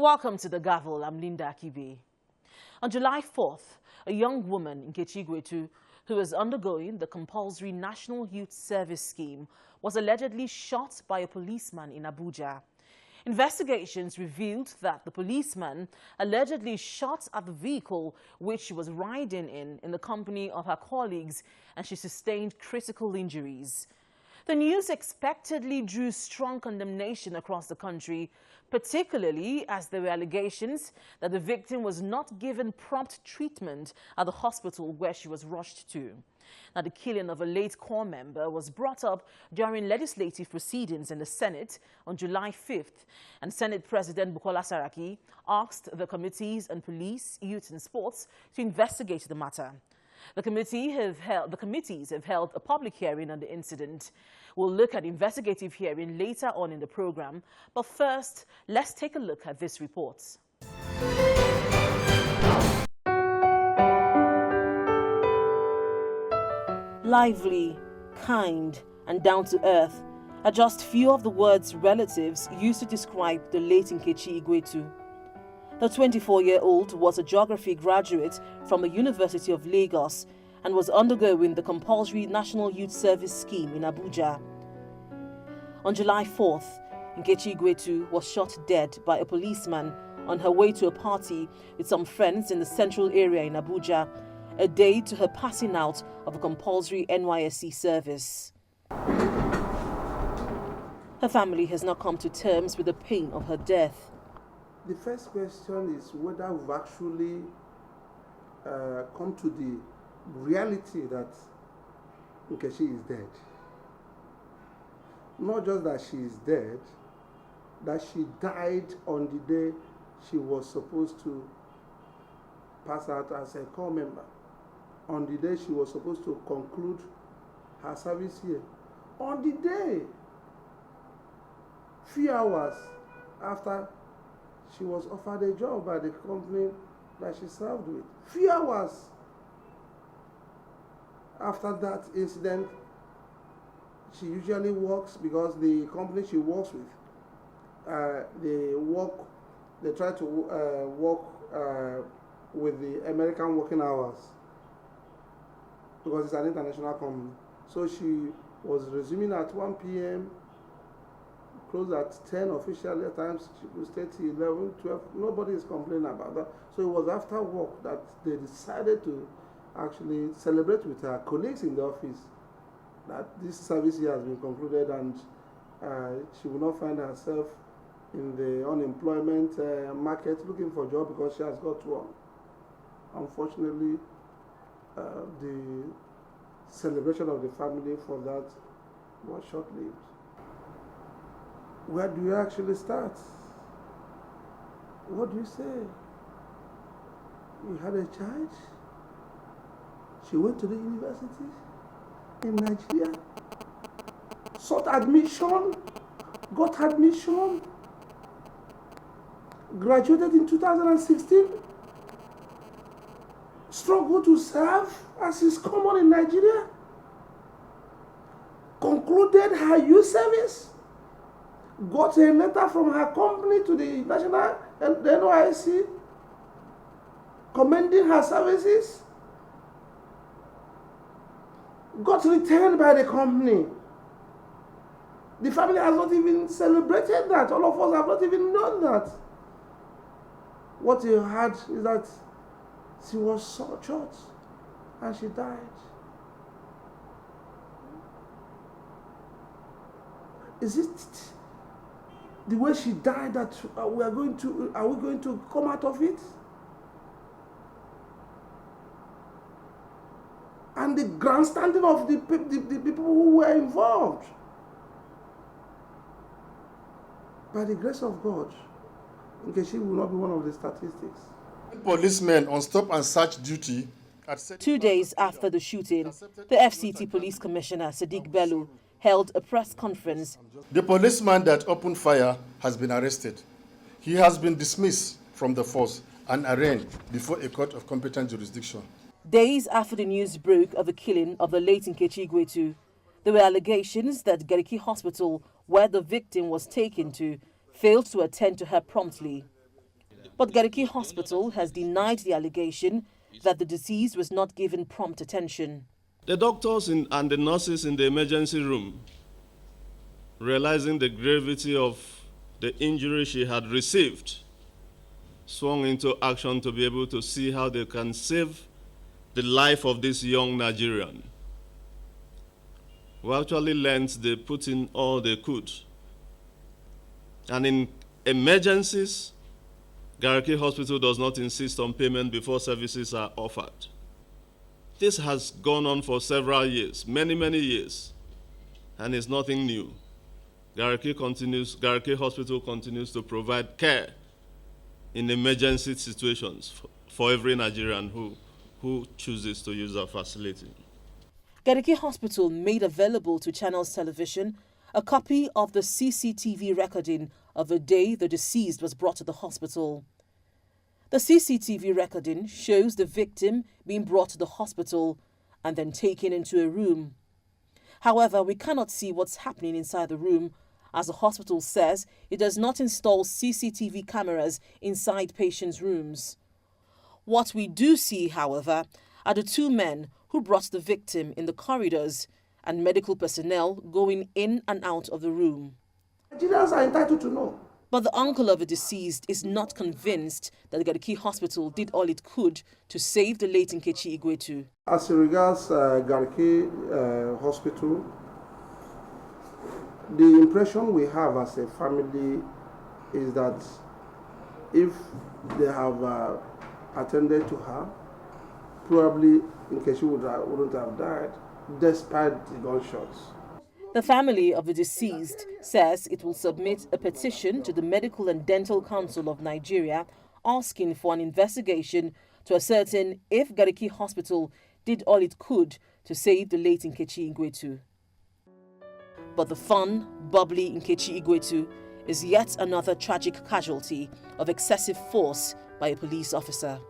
Welcome to the Gavel. I'm Linda Akibe. On July 4th, a young woman, Nkechi Igwetu, who was undergoing the compulsory National Youth Service Scheme, was allegedly shot by a policeman in Abuja. Investigations revealed that the policeman allegedly shot at the vehicle which she was riding in the company of her colleagues, and she sustained critical injuries. The news expectedly drew strong condemnation across the country, particularly as there were allegations that the victim was not given prompt treatment at the hospital where she was rushed to. Now, the killing of a late corps member was brought up during legislative proceedings in the Senate on July 5th, and Senate President Bukola Saraki asked the committees on police, youth and sports to investigate the matter. The committees have held a public hearing on the incident. We'll look at investigative hearing later on in the program, but first, let's take a look at this report. Lively, kind, and down to earth are just few of the words relatives used to describe the late Nkechi Igwetu. The 24-year-old was a geography graduate from the University of Lagos and was undergoing the compulsory National Youth Service Scheme in Abuja. On July 4th, Nkechi Igwetu was shot dead by a policeman on her way to a party with some friends in the central area in Abuja, a day to her passing out of a compulsory NYSC service. Her family has not come to terms with the pain of her death. The first question is whether we've actually come to the reality that Nkechi is dead. Not just that she is dead, that she died on the day she was supposed to pass out as a corps member, on the day she was supposed to conclude her service here, on the day, few hours after she was offered a job by the company that she served with. Few hours after that incident, she usually works, because the company she works with, they try to work with the American working hours, because it's an international company. So she was resuming at 1 p.m., closed at 10 officially. At times she could stay till 11, 12. Nobody is complaining about that. So it was after work that they decided to actually celebrate with her colleagues in the office that this service year has been concluded, and she will not find herself in the unemployment market looking for a job because she has got one. Unfortunately, the celebration of the family for that was short-lived. Where do you actually start? What do you say? You had a child, she went to the university in Nigeria, sought admission, got admission, graduated in 2016, struggled to serve as is common in Nigeria, concluded her youth service, got a letter from her company to the NYSC commending her services, got returned by the company. The family has not even celebrated that. All of us have not even known that. What you heard is that she was shot and she died. Is it the way she died that are we going to come out of it? And the grandstanding of the people who were involved. By the grace of God, Nkechi will not be one of the statistics. Policemen on stop and search duty. 2 days after the shooting, the FCT Police Commissioner Sadiq Bello held a press conference. The policeman that opened fire has been arrested. He has been dismissed from the force and arraigned before a court of competent jurisdiction. Days after the news broke of the killing of the late Nkechi Igwetu, there were allegations that Gariki Hospital, where the victim was taken to, failed to attend to her promptly. But Gariki Hospital has denied the allegation that the deceased was not given prompt attention. The doctors and the nurses in the emergency room, realizing the gravity of the injury she had received, swung into action to be able to see how they can save the life of this young Nigerian. We actually learned they put in all they could. And in emergencies, Gariki Hospital does not insist on payment before services are offered. This has gone on for several years, many years, and it's nothing new. Gariki Hospital continues to provide care in emergency situations for every Nigerian who chooses to use our facility. Gariki Hospital made available to Channels Television a copy of the CCTV recording of the day the deceased was brought to the hospital. The CCTV recording shows the victim being brought to the hospital and then taken into a room. However, we cannot see what's happening inside the room, as the hospital says it does not install CCTV cameras inside patients' rooms. What we do see, however, are the two men who brought the victim in the corridors and medical personnel going in and out of the room. Nigerians are entitled to know. But the uncle of the deceased is not convinced that the Gariki Hospital did all it could to save the late Nkechi Igwetu. As regards Gariki Hospital, the impression we have as a family is that if they have attended to her, probably Nkechi wouldn't have died, despite the gunshots. The family of the deceased says it will submit a petition to the Medical and Dental Council of Nigeria asking for an investigation to ascertain if Gariki Hospital did all it could to save the late Nkechi Igwetu. But the fun, bubbly Nkechi Igwetu is yet another tragic casualty of excessive force by a police officer.